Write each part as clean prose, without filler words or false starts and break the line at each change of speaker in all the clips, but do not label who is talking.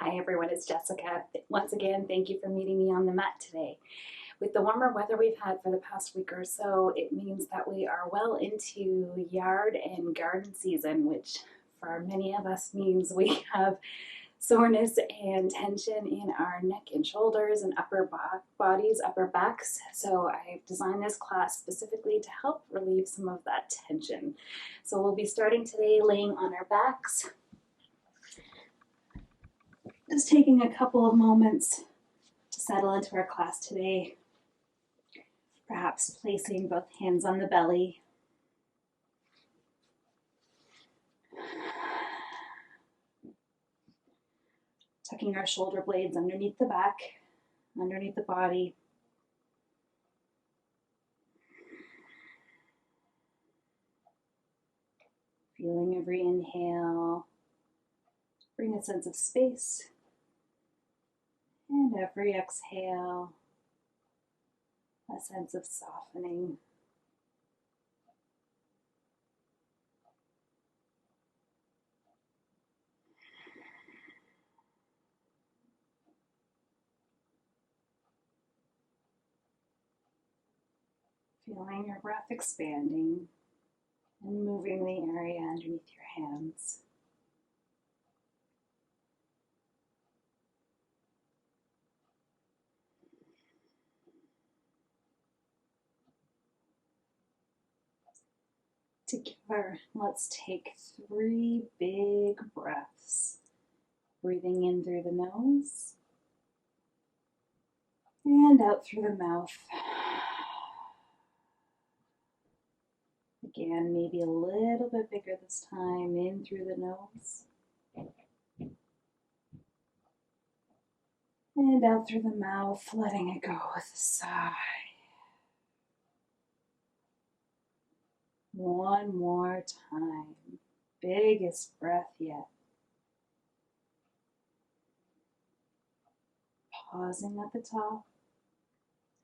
Hi everyone, it's Jessica. Once again, thank you for meeting me on the mat today. With the warmer weather we've had for the past week or so, it means that we are well into yard and garden season, which for many of us means we have soreness and tension in our neck and shoulders and upper bodies, upper backs. So I've designed this class specifically to help relieve some of that tension. So we'll be starting today laying on our backs. Just taking a couple of moments to settle into our class today. Perhaps placing both hands on the belly. Tucking our shoulder blades underneath the back, underneath the body. Feeling every inhale. Bring a sense of space. And every exhale, a sense of softening. Feeling your breath expanding and moving the area underneath your hands. Together, let's take 3 big breaths. Breathing in through the nose and out through the mouth. Again, maybe a little bit bigger this time, in through the nose. And out through the mouth, letting it go with a sigh. One more time. Biggest breath yet. Pausing at the top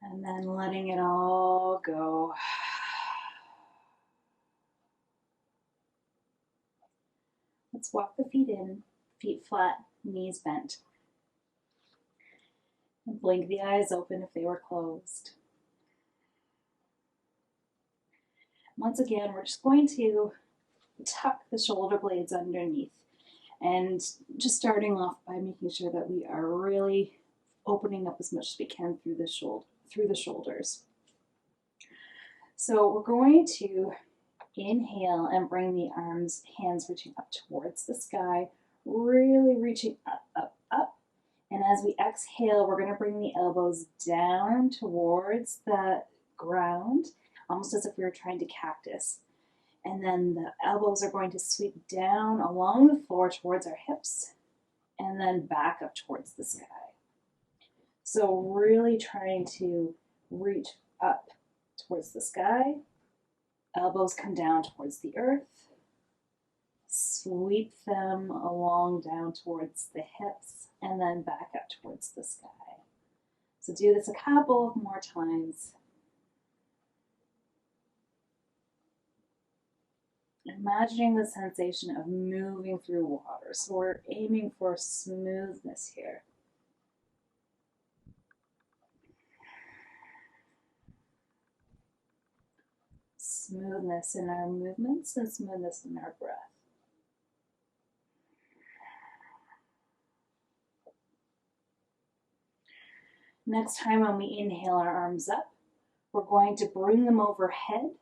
and then letting it all go. Let's walk the feet in, feet flat, knees bent. And blink the eyes open if they were closed. Once again, we're just going to tuck the shoulder blades underneath and just starting off by making sure that we are really opening up as much as we can through the shoulders. So we're going to inhale and bring the hands reaching up towards the sky, really reaching up, up, up. And as we exhale, we're going to bring the elbows down towards the ground, almost as if we were trying to cactus. And then the elbows are going to sweep down along the floor towards our hips and then back up towards the sky. So really trying to reach up towards the sky. Elbows come down towards the earth. Sweep them along down towards the hips and then back up towards the sky. So do this a couple of more times. Imagining the sensation of moving through water. So we're aiming for smoothness here. Smoothness in our movements and smoothness in our breath. Next time when we inhale our arms up, we're going to bring them overhead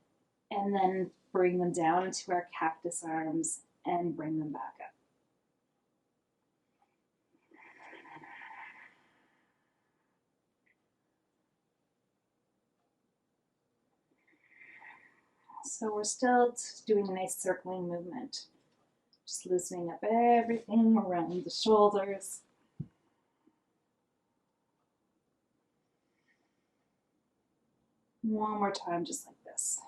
and then bring them down into our cactus arms and bring them back up. So we're still doing a nice circling movement. Just loosening up everything around the shoulders. One more time, just like this.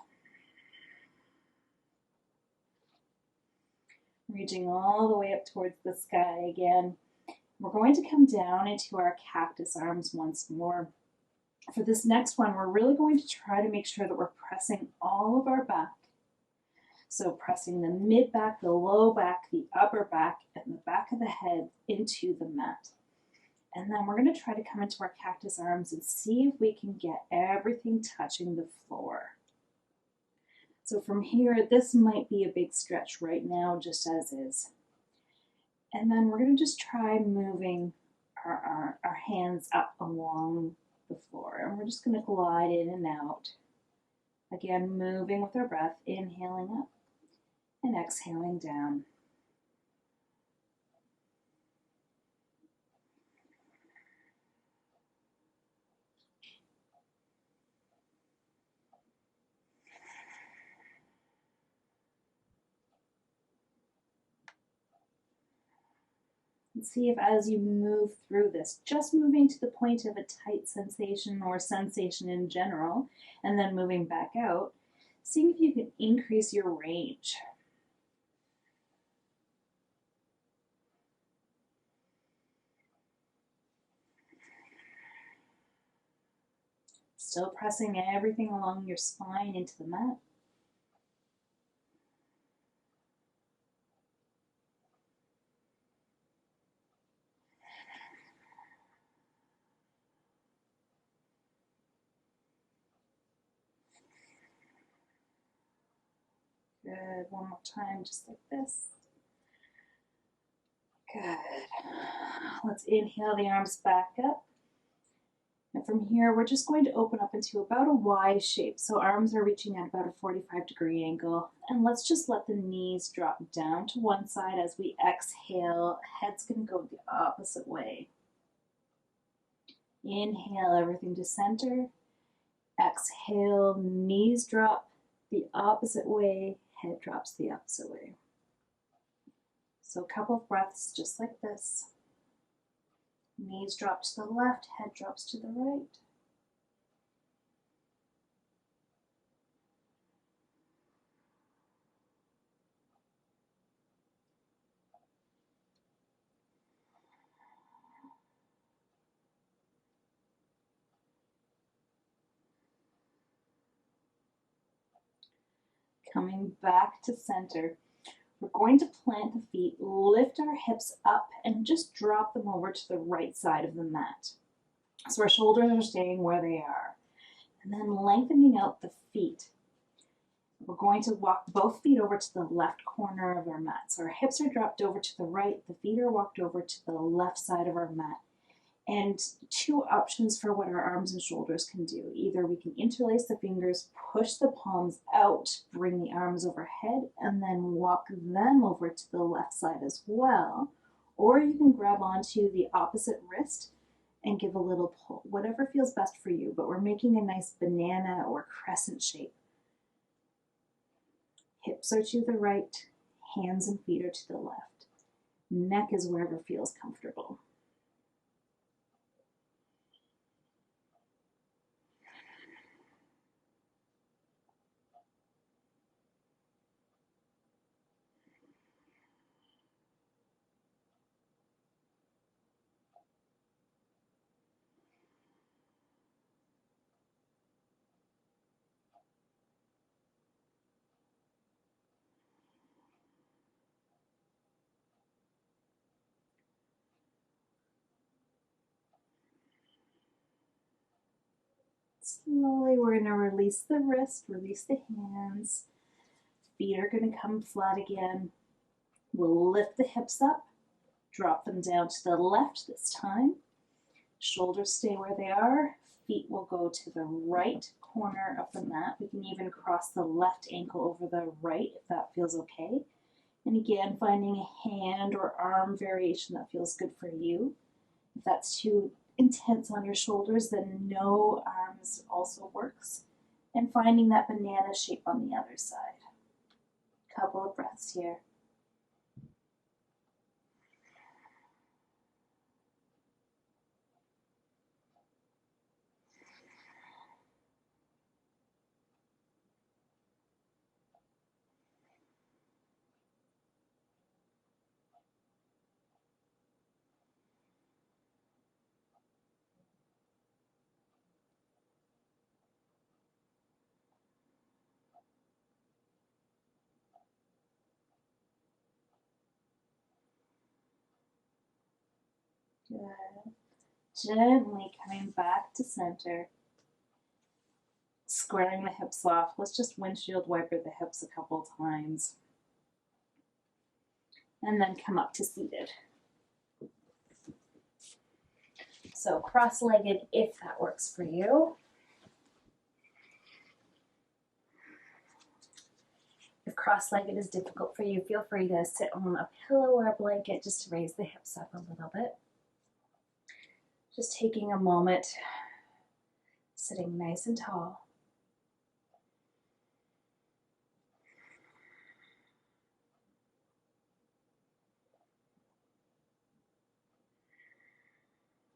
Reaching all the way up towards the sky again. We're going to come down into our cactus arms once more. For this next one, we're really going to try to make sure that we're pressing all of our back So pressing the mid back, the low back, the upper back, and the back of the head into the mat. And then we're going to try to come into our cactus arms and see if we can get everything touching the floor. So from here, this might be a big stretch right now, just as is. And then we're going to just try moving our hands up along the floor. And we're just going to glide in and out. Again, moving with our breath, inhaling up and exhaling down. And see if as you move through this, just moving to the point of a tight sensation or sensation in general, and then moving back out, seeing if you can increase your range. Still pressing everything along your spine into the mat. Good. One more time, just like this. Good. Let's inhale the arms back up. And from here, we're just going to open up into about a Y shape. So arms are reaching at about a 45-degree angle. And let's just let the knees drop down to one side as we exhale. Head's going to go the opposite way. Inhale everything to center. Exhale, knees drop the opposite way. Head drops the opposite way. So a couple of breaths just like this. Knees drop to the left, head drops to the right. Coming back to center. We're going to plant the feet, lift our hips up, and just drop them over to the right side of the mat. So our shoulders are staying where they are. And then lengthening out the feet. We're going to walk both feet over to the left corner of our mat. So our hips are dropped over to the right, the feet are walked over to the left side of our mat. And two options for what our arms and shoulders can do. Either we can interlace the fingers, push the palms out, bring the arms overhead, and then walk them over to the left side as well. Or you can grab onto the opposite wrist and give a little pull, whatever feels best for you. But we're making a nice banana or crescent shape. Hips are to the right, hands and feet are to the left. Neck is wherever feels comfortable. Slowly, we're going to release the wrist, release the hands. Feet are going to come flat again. We'll lift the hips up, drop them down to the left this time. Shoulders stay where they are. Feet will go to the right corner of the mat. We can even cross the left ankle over the right if that feels okay. And again, finding a hand or arm variation that feels good for you. If that's too intense on your shoulders, then no arms also works. And finding that banana shape on the other side. Couple of breaths here. Good. Gently coming back to center. Squaring the hips off. Let's just windshield wiper the hips a couple times. And then come up to seated. So cross-legged if that works for you. If cross-legged is difficult for you, feel free to sit on a pillow or a blanket just to raise the hips up a little bit. Just taking a moment, sitting nice and tall.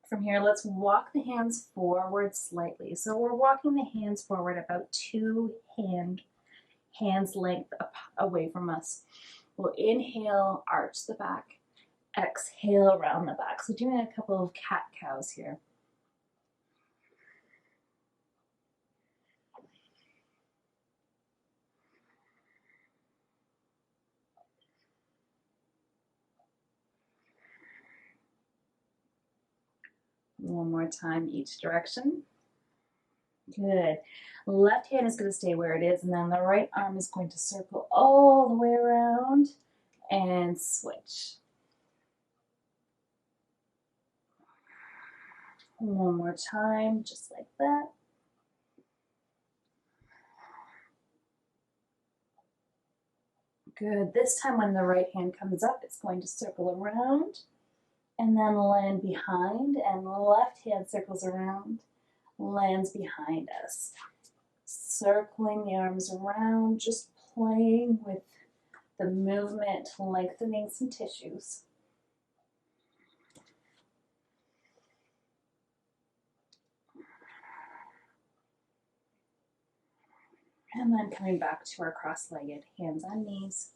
From here, let's walk the hands forward slightly. So we're walking the hands forward about 2 hands length away from us. We'll inhale, arch the back. Exhale, round the back. So doing a couple of cat-cows here. One more time each direction. Good. Left hand is going to stay where it is, and then the right arm is going to circle all the way around and switch. One more time, just like that. Good. This time when the right hand comes up, it's going to circle around and then land behind, and the left hand circles around, lands behind us. Circling the arms around, just playing with the movement, lengthening some tissues. And then coming back to our cross-legged, hands on knees,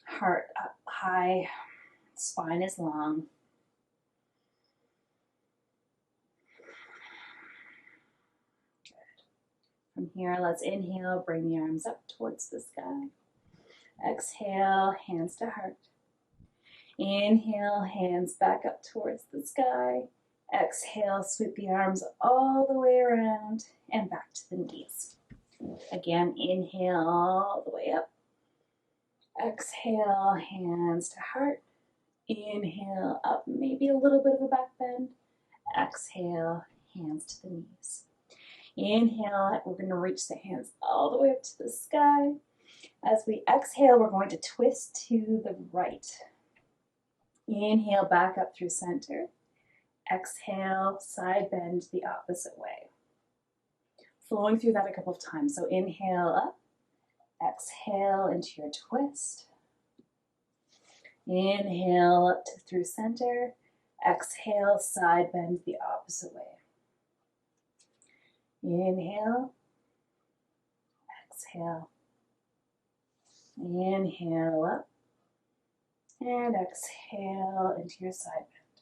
heart up high, spine is long. Good. From here, let's inhale, bring the arms up towards the sky. Exhale, hands to heart. Inhale, hands back up towards the sky. Exhale, sweep the arms all the way around and back to the knees. Again, inhale all the way up. Exhale, hands to heart. Inhale up, maybe a little bit of a back bend. Exhale, hands to the knees. Inhale, we're going to reach the hands all the way up to the sky. As we exhale, we're going to twist to the right. Inhale, back up through center. Exhale, side bend the opposite way. Flowing through that a couple of times. So inhale up, exhale into your twist. Inhale up to through center. Exhale, side bend the opposite way. Inhale, exhale. Inhale up and exhale into your side bend.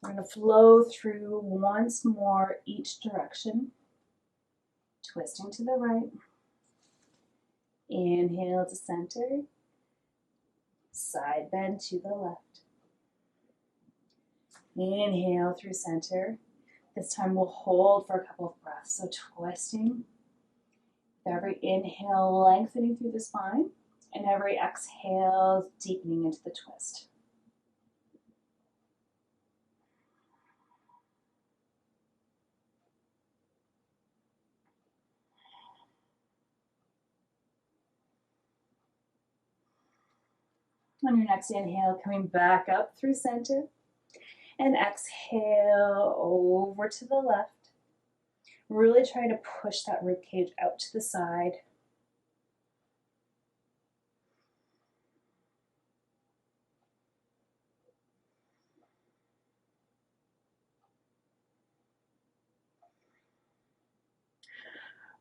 We're going to flow through once more each direction, twisting to the right. Inhale to center, side bend to the left. Inhale through center. This time we'll hold for a couple of breaths. So twisting. With every inhale, lengthening through the spine, and every exhale, deepening into the twist. On your next inhale, coming back up through center, and exhale over to the left. Really try to push that ribcage out to the side.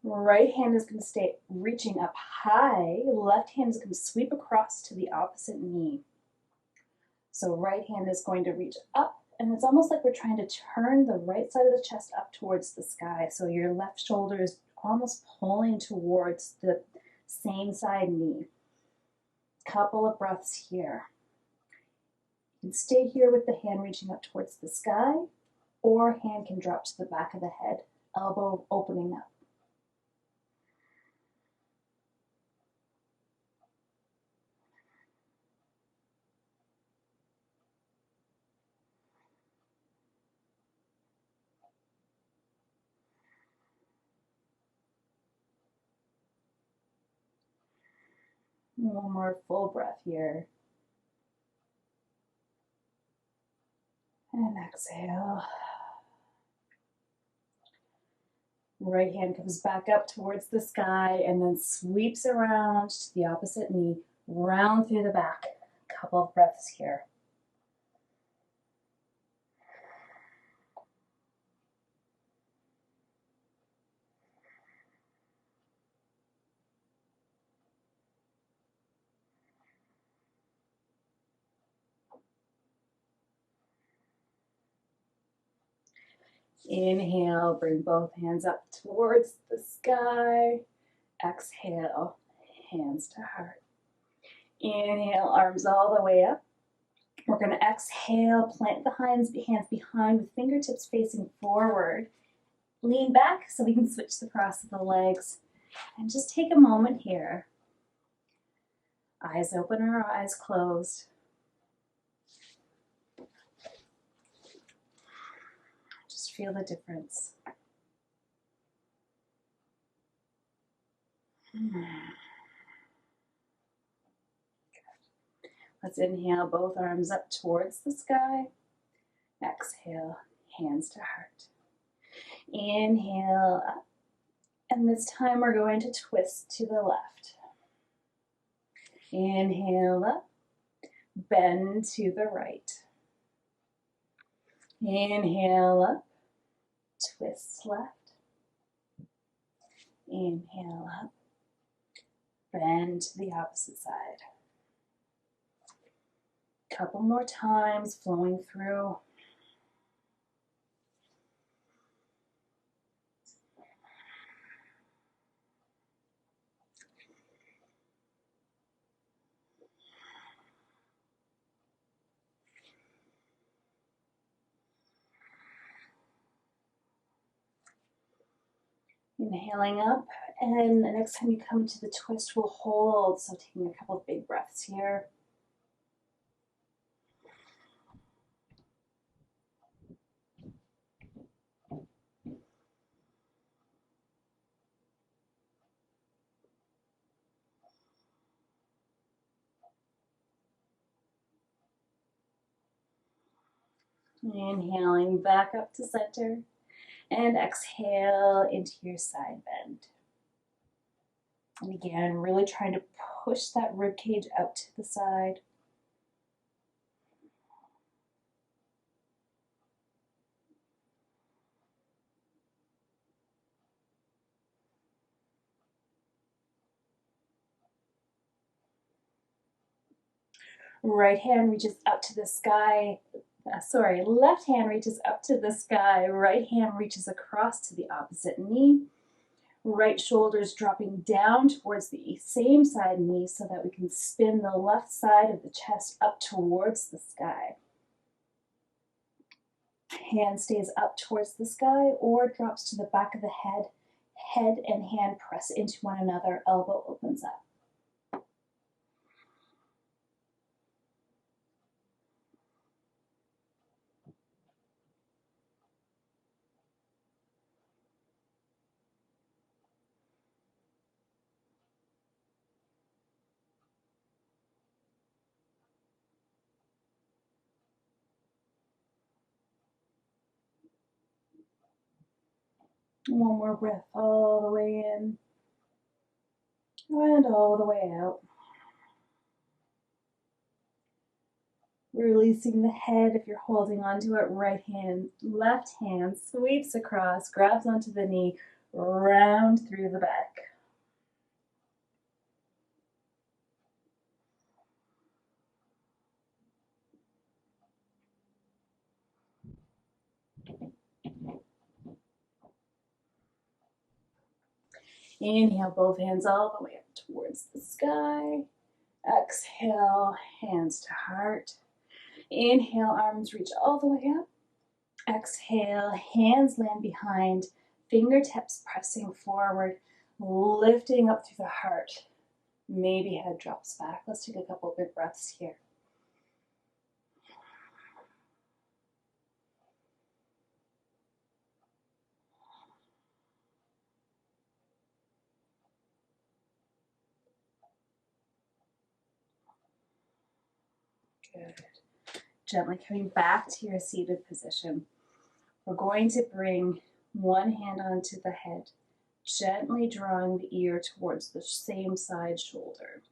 Right hand is going to stay reaching up high. Left hand is going to sweep across to the opposite knee. So right hand is going to reach up, and it's almost like we're trying to turn the right side of the chest up towards the sky. So your left shoulder is almost pulling towards the same side knee. Couple of breaths here. You can stay here with the hand reaching up towards the sky, or hand can drop to the back of the head, elbow opening up. One more full breath here. And exhale. Right hand comes back up towards the sky and then sweeps around to the opposite knee, round through the back. Couple of breaths here. Inhale, bring both hands up towards the sky. Exhale, hands to heart. Inhale, arms all the way up. We're going to exhale, plant the hands behind with fingertips facing forward. Lean back so we can switch the cross of the legs. And just take a moment here. Eyes open or eyes closed. Just feel the difference. Let's inhale, both arms up towards the sky. Exhale, hands to heart. Inhale up. And this time we're going to twist to the left. Inhale up. Bend to the right. Inhale up. Twist left. Inhale up. Bend to the opposite side. Couple more times, flowing through. Inhaling up, and the next time you come to the twist, we'll hold. So taking a couple of big breaths here. Inhaling back up to center, and exhale into your side bend. And again, really trying to push that rib cage out to the side. Right hand reaches up to the sky. Left hand reaches up to the sky. Right hand reaches across to the opposite knee. Right shoulder's dropping down towards the same side knee so that we can spin the left side of the chest up towards the sky. Hand stays up towards the sky or drops to the back of the head. Head and hand press into one another. Elbow opens up. One more breath all the way in and all the way out. Releasing the head if you're holding onto it. Right hand, left hand sweeps across, grabs onto the knee, round through the back. Inhale, both hands all the way up towards the sky. Exhale, hands to heart. Inhale, arms reach all the way up. Exhale, hands land behind, fingertips pressing forward, lifting up through the heart. Maybe head drops back. Let's take a couple big breaths here. Good. Gently coming back to your seated position. We're going to bring one hand onto the head, gently drawing the ear towards the same side shoulder.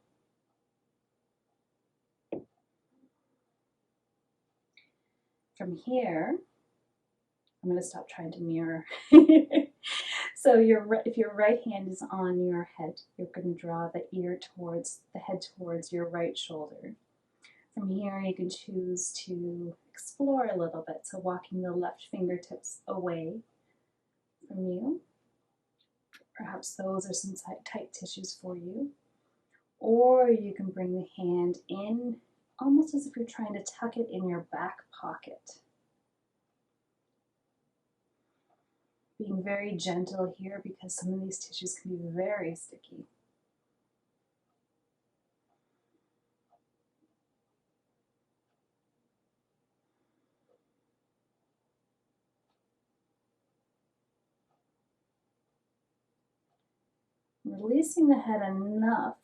From here, I'm going to stop trying to mirror. So if your right hand is on your head, you're going to draw the ear towards the head towards your right shoulder. From here, you can choose to explore a little bit, so walking the left fingertips away from you. Perhaps those are some tight tissues for you. Or you can bring the hand in almost as if you're trying to tuck it in your back pocket. Being very gentle here because some of these tissues can be very sticky. Releasing the head enough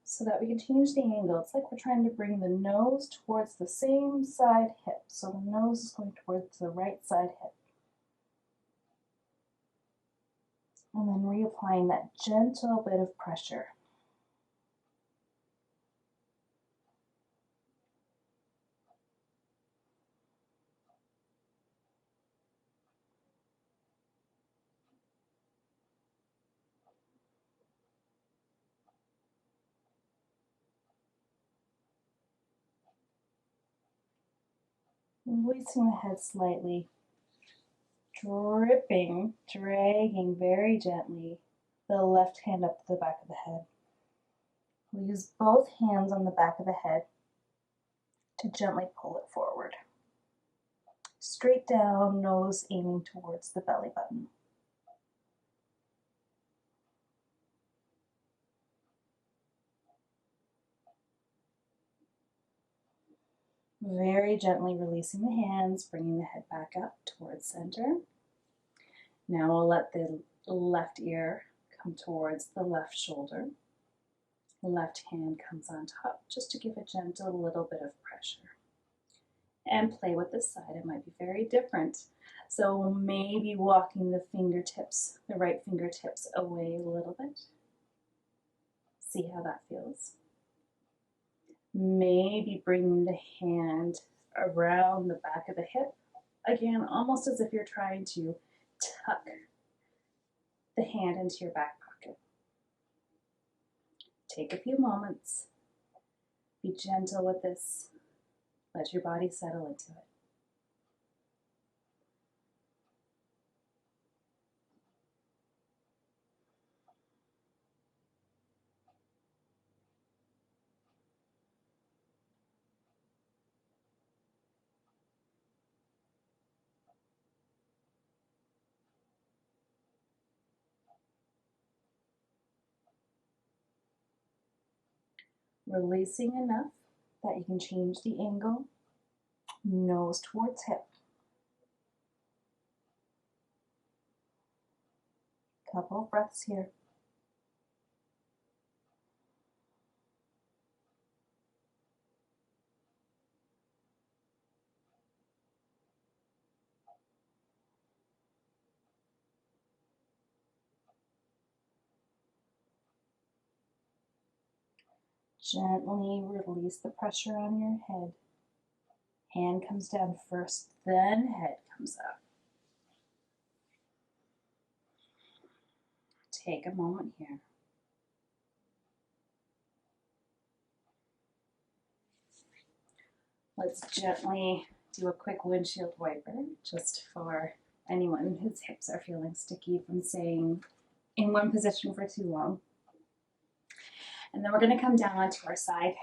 so that we can change the angle. It's like we're trying to bring the nose towards the same side hip. So the nose is going towards the right side hip. And then reapplying that gentle bit of pressure. Releasing the head slightly, dragging very gently the left hand up to the back of the head. We'll use both hands on the back of the head to gently pull it forward. Straight down, nose aiming towards the belly button. Very gently releasing the hands, bringing the head back up towards center. Now we'll let the left ear come towards the left shoulder. Left hand comes on top just to give a gentle little bit of pressure. And play with this side. It might be very different. So maybe walking the fingertips, the right fingertips away a little bit. See how that feels. Maybe bringing the hand around the back of the hip. Again, almost as if you're trying to tuck the hand into your back pocket. Take a few moments. Be gentle with this. Let your body settle into it. Releasing enough that you can change the angle, nose towards hip. Couple of breaths here. Gently release the pressure on your head. Hand comes down first, then head comes up. Take a moment here. Let's gently do a quick windshield wiper just for anyone whose hips are feeling sticky from staying in one position for too long. And then we're going to come down onto our side.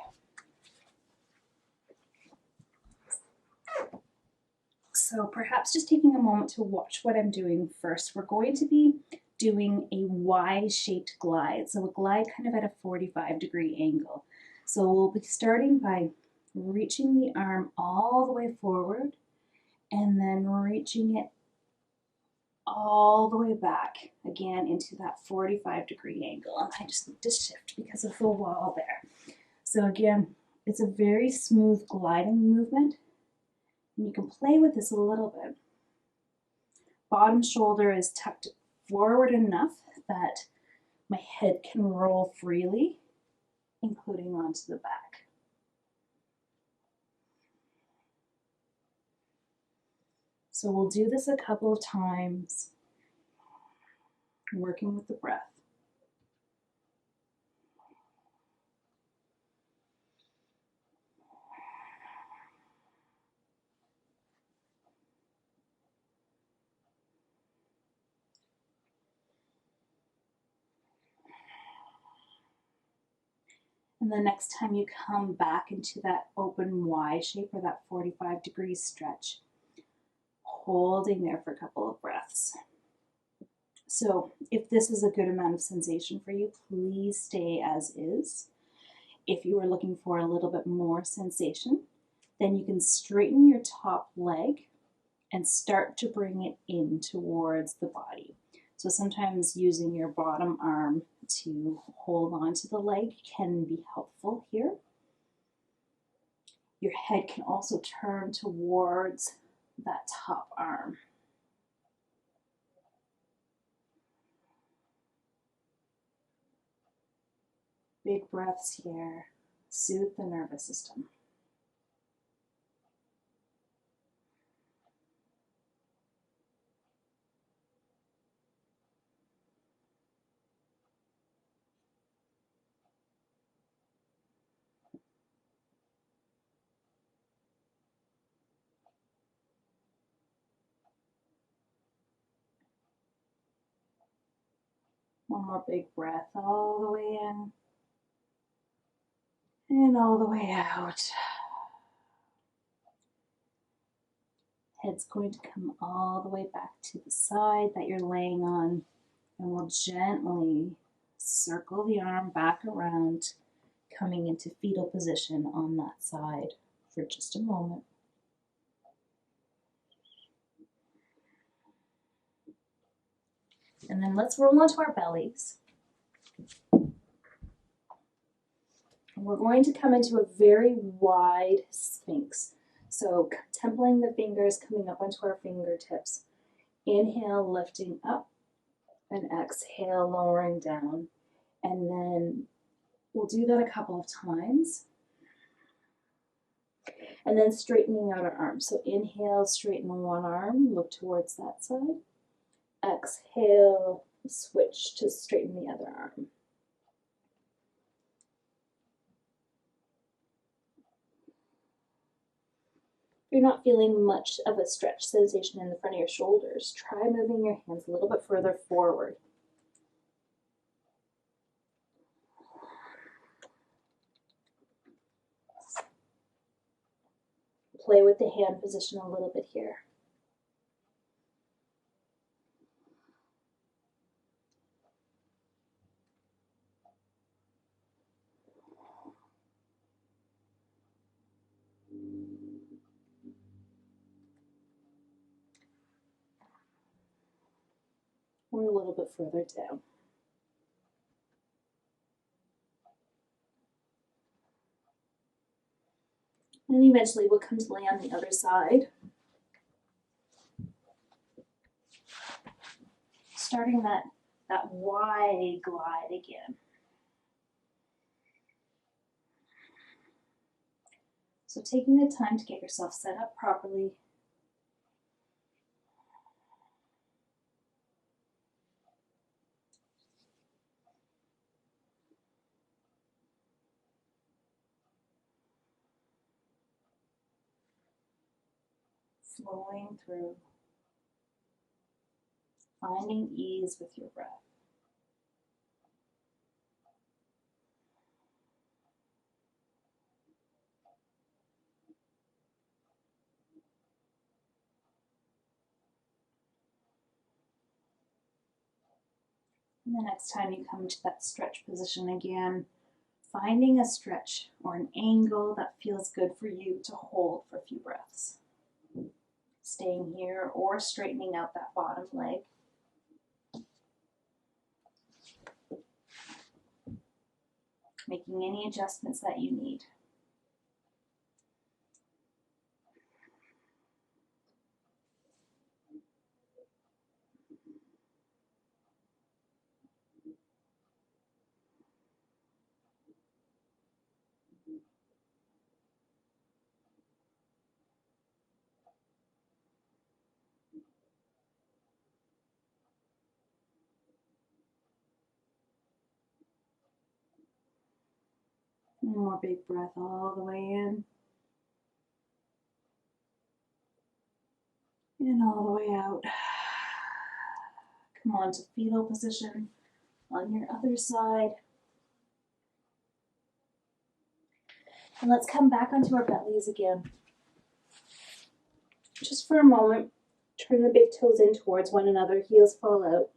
So perhaps just taking a moment to watch what I'm doing first. We're going to be doing a Y-shaped glide. So a glide kind of at a 45-degree angle. So we'll be starting by reaching the arm all the way forward and then reaching it all the way back again into that 45-degree angle. And I just need to shift because of the wall there. So again, it's a very smooth gliding movement. And you can play with this a little bit. Bottom shoulder is tucked forward enough that my head can roll freely, including onto the back. So we'll do this a couple of times, working with the breath. And the next time you come back into that open Y shape or that 45-degree stretch, holding there for a couple of breaths. So if this is a good amount of sensation for you, please stay as is. If you are looking for a little bit more sensation, then you can straighten your top leg and start to bring it in towards the body. So sometimes using your bottom arm to hold on to the leg can be helpful here. Your head can also turn towards that top arm. Big breaths here, soothe the nervous system. One more big breath all the way in and all the way out. Head's going to come all the way back to the side that you're laying on, and we'll gently circle the arm back around, coming into fetal position on that side for just a moment. And then let's roll onto our bellies. And we're going to come into a very wide sphinx. So templing the fingers, coming up onto our fingertips. Inhale, lifting up, and exhale, lowering down. And then we'll do that a couple of times. And then straightening out our arms. So inhale, straighten one arm, look towards that side. Exhale, switch to straighten the other arm. If you're not feeling much of a stretch sensation in the front of your shoulders, try moving your hands a little bit further forward. Play with the hand position a little bit here. Or a little bit further down. And eventually we'll come to lay on the other side. Starting that Y glide again. So taking the time to get yourself set up properly. Flowing through. Finding ease with your breath. And the next time you come to that stretch position again, finding a stretch or an angle that feels good for you to hold for a few breaths. Staying here or straightening out that bottom leg. Making any adjustments that you need. One more big breath all the way in. And all the way out. Come on to fetal position on your other side. And let's come back onto our bellies again. Just for a moment, turn the big toes in towards one another, heels fall out.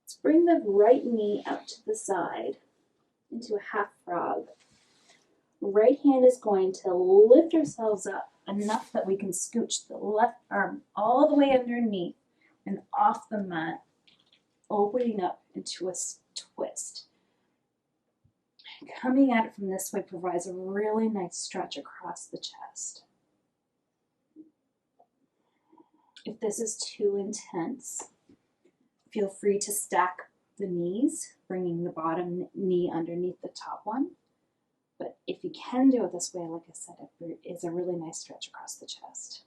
Let's bring the right knee out to the side into a half frog. Right hand is going to lift ourselves up enough that we can scooch the left arm all the way underneath and off the mat, opening up into a twist. Coming at it from this way provides a really nice stretch across the chest. If this is too intense, feel free to stack the knees, bringing the bottom knee underneath the top one. But if you can do it this way, like I said, it is a really nice stretch across the chest.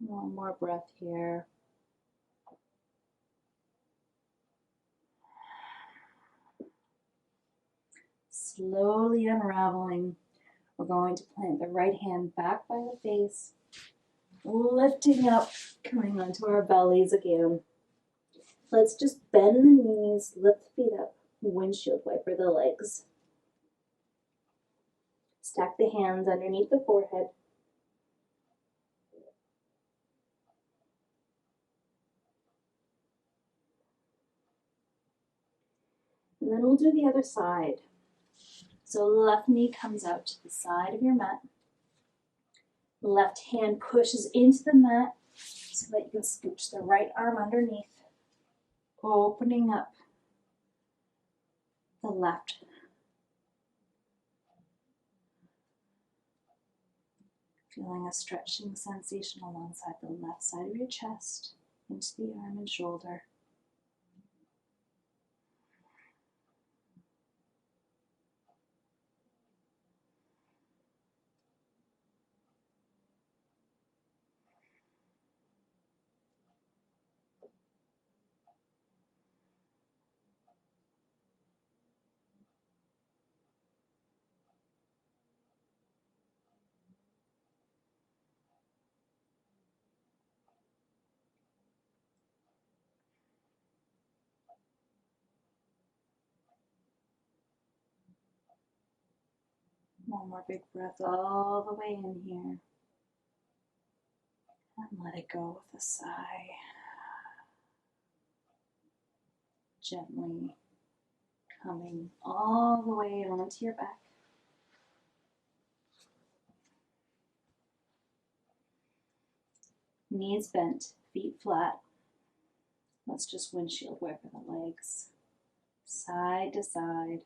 One more breath here. Slowly unraveling. We're going to plant the right hand back by the face, lifting up, coming onto our bellies again. Let's just bend the knees, lift the feet up, windshield wiper the legs. Stack the hands underneath the forehead. And then we'll do the other side. So left knee comes out to the side of your mat. Left hand pushes into the mat so that you can scooch the right arm underneath, opening up the left. Feeling a stretching sensation alongside the left side of your chest, into the arm and shoulder. One more big breath all the way in here. And let it go with a sigh. Gently coming all the way onto your back. Knees bent, feet flat. Let's just windshield wiper the legs, side to side.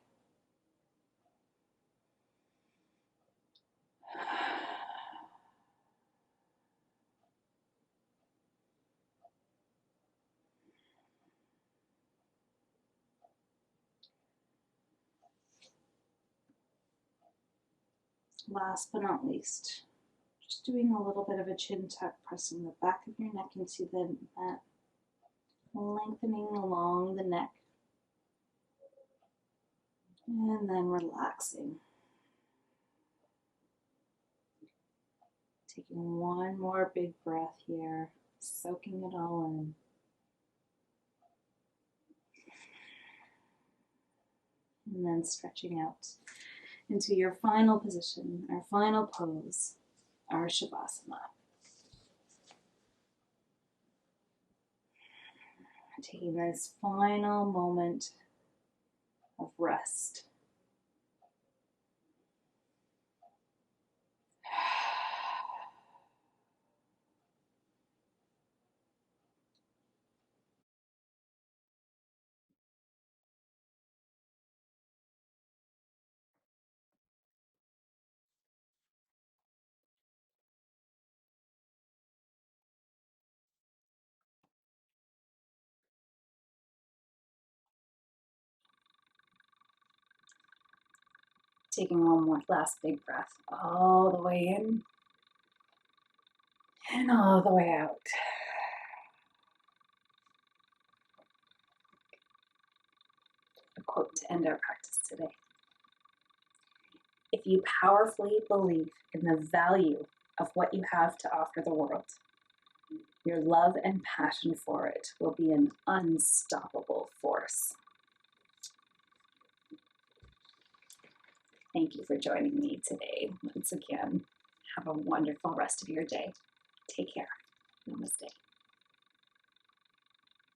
Last but not least, just doing a little bit of a chin tuck, pressing the back of your neck into the mat. lengthening along the neck, and then relaxing. Taking one more big breath here, soaking it all in. And then stretching out into your final position, our final pose, our Shavasana. Taking this final moment of rest. Taking one more last big breath all the way in and all the way out. A quote to end our practice today. If you powerfully believe in the value of what you have to offer the world, your love and passion for it will be an unstoppable force. Thank you for joining me today. Once again, have a wonderful rest of your day. Take care. Namaste.